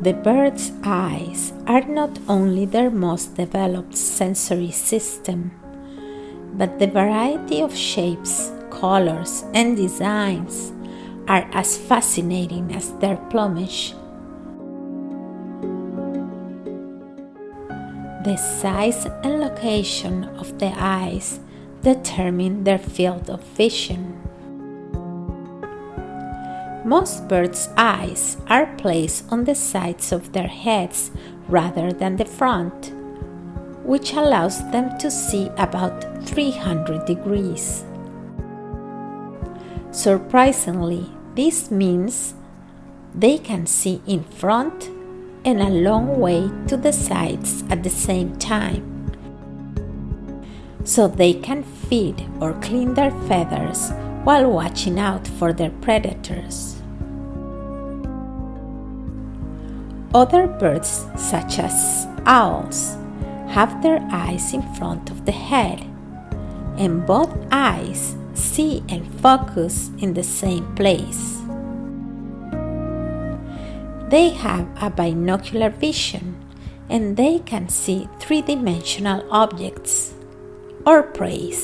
The bird's eyes are not only their most developed sensory system, but the variety of shapes, colors, and designs are as fascinating as their plumage. The size and location of the eyes determine their field of vision. Most birds' eyes are placed on the sides of their heads rather than the front, which allows them to see about 300 degrees. Surprisingly, this means they can see in front and a long way to the sides at the same time, so they can feed or clean their feathers while watching out for their predators. Other birds, such as owls, have their eyes in front of the head, and both eyes see and focus in the same place. They have a binocular vision, and they can see three-dimensional objects or prey.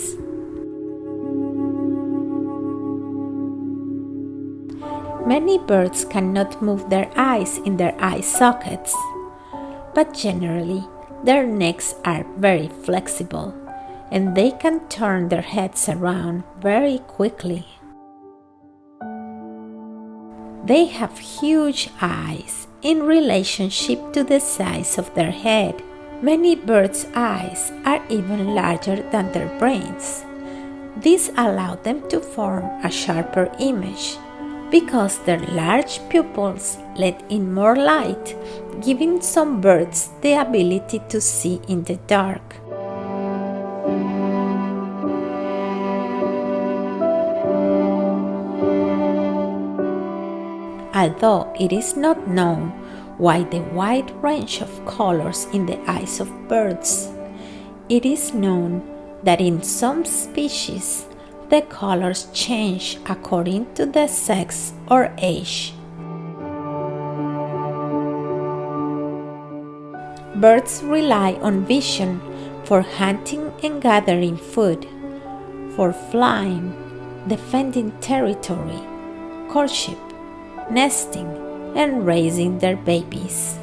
Many birds cannot move their eyes in their eye sockets, but generally their necks are very flexible and they can turn their heads around very quickly. They have huge eyes in relationship to the size of their head. Many birds' eyes are even larger than their brains. This allows them to form a sharper image because their large pupils let in more light, giving some birds the ability to see in the dark. Although it is not known why the wide range of colors in the eyes of birds, it is known that in some species the colors change according to the sex or age. Birds rely on vision for hunting and gathering food, for flying, defending territory, courtship, nesting, and raising their babies.